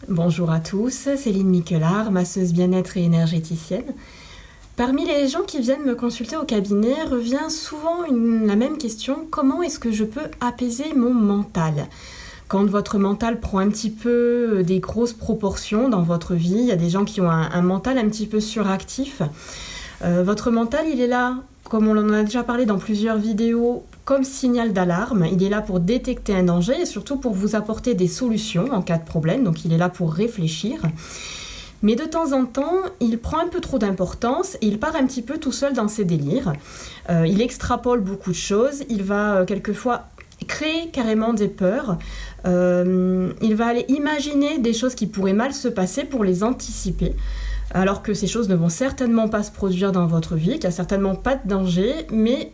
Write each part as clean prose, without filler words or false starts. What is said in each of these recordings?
Bonjour à tous, Céline Miquelard, masseuse bien-être et énergéticienne. Parmi les gens qui viennent me consulter au cabinet revient souvent la même question: comment est-ce que je peux apaiser mon mental ? Quand votre mental prend un petit peu des grosses proportions dans votre vie, il y a des gens qui ont un mental un petit peu suractif. Votre mental, il est là, comme on en a déjà parlé dans plusieurs vidéos, comme signal d'alarme. Il est là pour détecter un danger et surtout pour vous apporter des solutions en cas de problème. Donc il est là pour réfléchir. Mais de temps en temps, il prend un peu trop d'importance et il part un petit peu tout seul dans ses délires. Il extrapole beaucoup de choses. Il va quelquefois créer carrément des peurs. Il va aller imaginer des choses qui pourraient mal se passer pour les anticiper. Alors que ces choses ne vont certainement pas se produire dans votre vie, qu'il n'y a certainement pas de danger, mais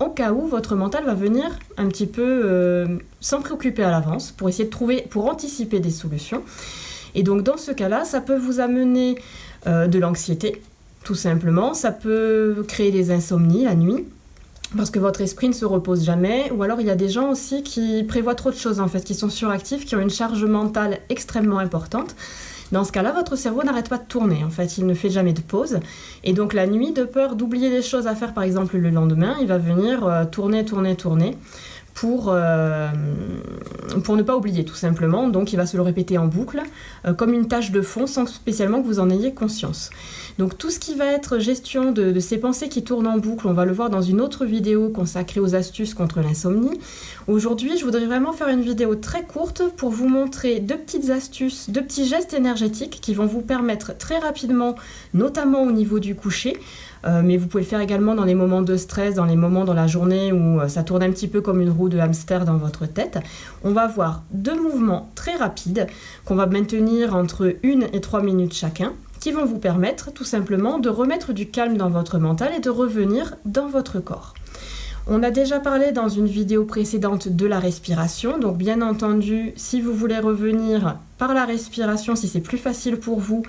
au cas où, votre mental va venir un petit peu s'en préoccuper à l'avance pour essayer de trouver, pour anticiper des solutions. Et donc dans ce cas-là, ça peut vous amener de l'anxiété, tout simplement. Ça peut créer des insomnies la nuit, parce que votre esprit ne se repose jamais. Ou alors il y a des gens aussi qui prévoient trop de choses, en fait, qui sont suractifs, qui ont une charge mentale extrêmement importante. Dans ce cas-là, votre cerveau n'arrête pas de tourner. En fait, il ne fait jamais de pause. Et donc la nuit, de peur d'oublier des choses à faire, par exemple le lendemain, il va venir tourner pour ne pas oublier, tout simplement. Donc il va se le répéter en boucle, comme une tâche de fond, sans spécialement que vous en ayez conscience. Donc tout ce qui va être gestion de ces pensées qui tournent en boucle, on va le voir dans une autre vidéo consacrée aux astuces contre l'insomnie. Aujourd'hui, je voudrais vraiment faire une vidéo très courte pour vous montrer 2 petites astuces, 2 petits gestes énergétiques qui vont vous permettre très rapidement, notamment au niveau du coucher, mais vous pouvez le faire également dans les moments de stress, dans les moments dans la journée où ça tourne un petit peu comme une roue de hamster dans votre tête. On va voir 2 mouvements très rapides qu'on va maintenir entre 1 et 3 minutes chacun, qui vont vous permettre tout simplement de remettre du calme dans votre mental et de revenir dans votre corps. On a déjà parlé dans une vidéo précédente de la respiration, donc bien entendu, si vous voulez revenir par la respiration, si c'est plus facile pour vous,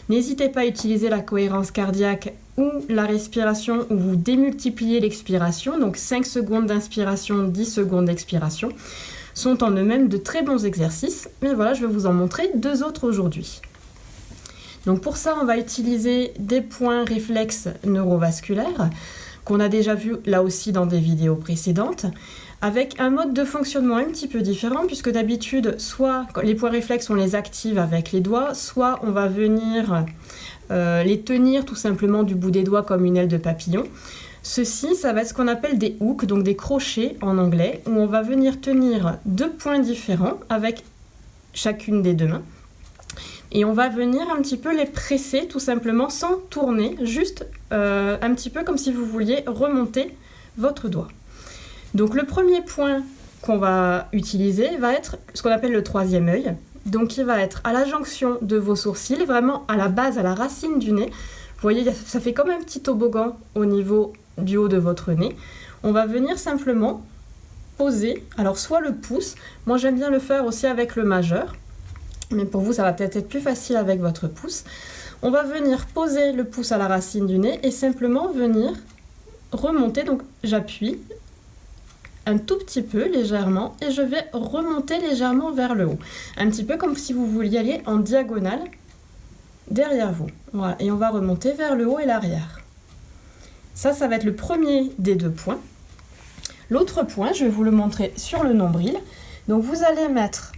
n'hésitez pas à utiliser la cohérence cardiaque ou la respiration où vous démultipliez l'expiration, donc 5 secondes d'inspiration, 10 secondes d'expiration, sont en eux-mêmes de très bons exercices, mais voilà, je vais vous en montrer 2 autres aujourd'hui. Donc pour ça, on va utiliser des points réflexes neurovasculaires, qu'on a déjà vu là aussi dans des vidéos précédentes, avec un mode de fonctionnement un petit peu différent, puisque d'habitude, soit les points réflexes, on les active avec les doigts, soit on va venir les tenir tout simplement du bout des doigts comme une aile de papillon. Ceci, ça va être ce qu'on appelle des hooks, donc des crochets en anglais, où on va venir tenir 2 points différents avec chacune des 2 mains. Et on va venir un petit peu les presser tout simplement sans tourner, juste un petit peu comme si vous vouliez remonter votre doigt. Donc le premier point qu'on va utiliser va être ce qu'on appelle le 3e œil. Donc il va être à la jonction de vos sourcils, vraiment à la base, à la racine du nez. Vous voyez, ça fait comme un petit toboggan au niveau du haut de votre nez. On va venir simplement poser, alors soit le pouce, moi j'aime bien le faire aussi avec le majeur, mais pour vous ça va peut-être être plus facile avec votre pouce. On va venir poser le pouce à la racine du nez et simplement venir remonter, donc j'appuie un tout petit peu légèrement et je vais remonter légèrement vers le haut. Un petit peu comme si vous vouliez aller en diagonale derrière vous. Voilà, et on va remonter vers le haut et l'arrière. Ça va être le premier des 2 points. L'autre point, je vais vous le montrer sur le nombril. Donc vous allez mettre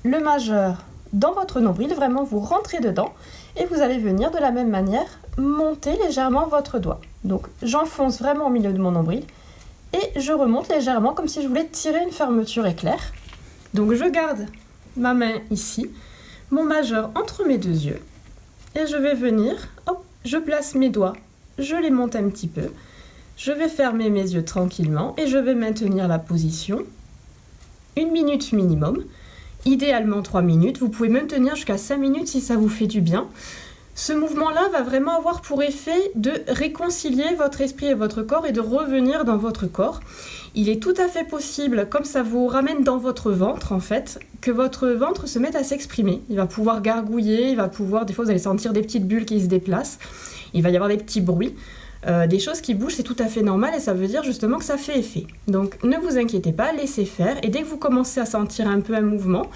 le majeur dans votre nombril, vraiment vous rentrez dedans et vous allez venir de la même manière monter légèrement votre doigt. Donc j'enfonce vraiment au milieu de mon nombril et je remonte légèrement comme si je voulais tirer une fermeture éclair. Donc je garde ma main ici, mon majeur entre mes 2 yeux et je vais venir, hop, je place mes doigts, je les monte un petit peu, je vais fermer mes yeux tranquillement et je vais maintenir la position 1 minute minimum. Idéalement 3 minutes, vous pouvez même tenir jusqu'à 5 minutes si ça vous fait du bien. Ce mouvement-là va vraiment avoir pour effet de réconcilier votre esprit et votre corps et de revenir dans votre corps. Il est tout à fait possible, comme ça vous ramène dans votre ventre en fait, que votre ventre se mette à s'exprimer. Il va pouvoir gargouiller, il va pouvoir, des fois vous allez sentir des petites bulles qui se déplacent, il va y avoir des petits bruits. Des choses qui bougent, c'est tout à fait normal et ça veut dire justement que ça fait effet. Donc ne vous inquiétez pas, laissez faire et dès que vous commencez à sentir un peu un mouvement,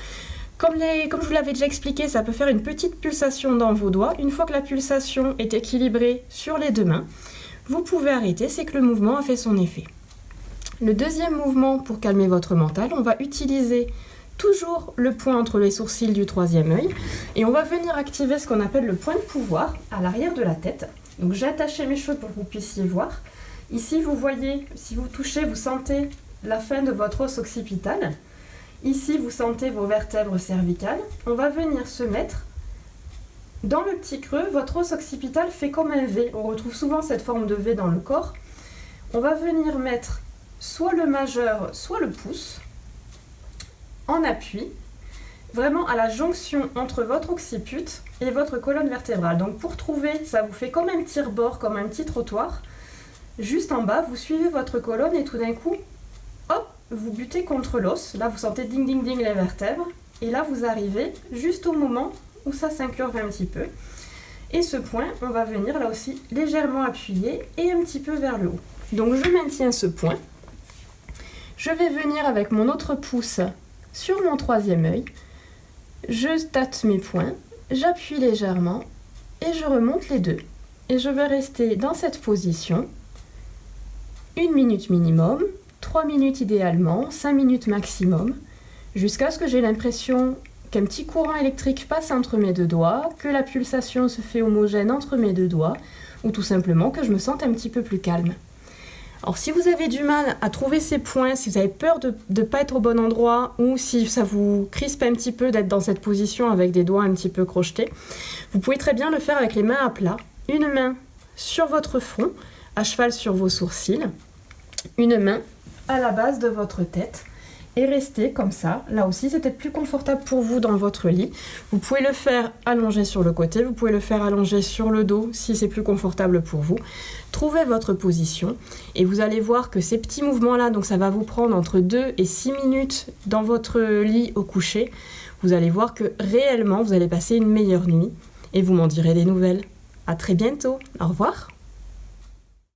Comme je vous l'avais déjà expliqué, ça peut faire une petite pulsation dans vos doigts. Une fois que la pulsation est équilibrée sur les deux mains, vous pouvez arrêter, c'est que le mouvement a fait son effet. Le deuxième mouvement pour calmer votre mental, on va utiliser toujours le point entre les sourcils du troisième œil et on va venir activer ce qu'on appelle le point de pouvoir à l'arrière de la tête. Donc j'ai attaché mes cheveux pour que vous puissiez voir. Ici, vous voyez, si vous touchez, vous sentez la fin de votre os occipital. Ici, vous sentez vos vertèbres cervicales. On va venir se mettre dans le petit creux. Votre os occipital fait comme un V. On retrouve souvent cette forme de V dans le corps. On va venir mettre soit le majeur, soit le pouce en appui, vraiment à la jonction entre votre occiput et votre colonne vertébrale. Donc pour trouver, ça vous fait comme un petit rebord, comme un petit trottoir. Juste en bas, vous suivez votre colonne et tout d'un coup, hop, vous butez contre l'os. Là, vous sentez ding ding ding les vertèbres. Et là, vous arrivez juste au moment où ça s'incurve un petit peu. Et ce point, on va venir là aussi légèrement appuyer et un petit peu vers le haut. Donc je maintiens ce point. Je vais venir avec mon autre pouce sur mon troisième œil. Je tâte mes points, j'appuie légèrement et je remonte les deux. Et je vais rester dans cette position 1 minute minimum, 3 minutes idéalement, 5 minutes maximum, jusqu'à ce que j'ai l'impression qu'un petit courant électrique passe entre mes deux doigts, que la pulsation se fait homogène entre mes deux doigts, ou tout simplement que je me sente un petit peu plus calme. Alors si vous avez du mal à trouver ces points, si vous avez peur de ne pas être au bon endroit, ou si ça vous crispe un petit peu d'être dans cette position avec des doigts un petit peu crochetés, vous pouvez très bien le faire avec les mains à plat, une main sur votre front, à cheval sur vos sourcils, une main à la base de votre tête et rester comme ça. Là aussi, c'est peut-être plus confortable pour vous dans votre lit. Vous pouvez le faire allongé sur le côté, vous pouvez le faire allongé sur le dos si c'est plus confortable pour vous. Trouvez votre position et vous allez voir que ces petits mouvements-là, donc ça va vous prendre entre 2 et 6 minutes dans votre lit au coucher. Vous allez voir que réellement, vous allez passer une meilleure nuit et vous m'en direz des nouvelles. À très bientôt. Au revoir.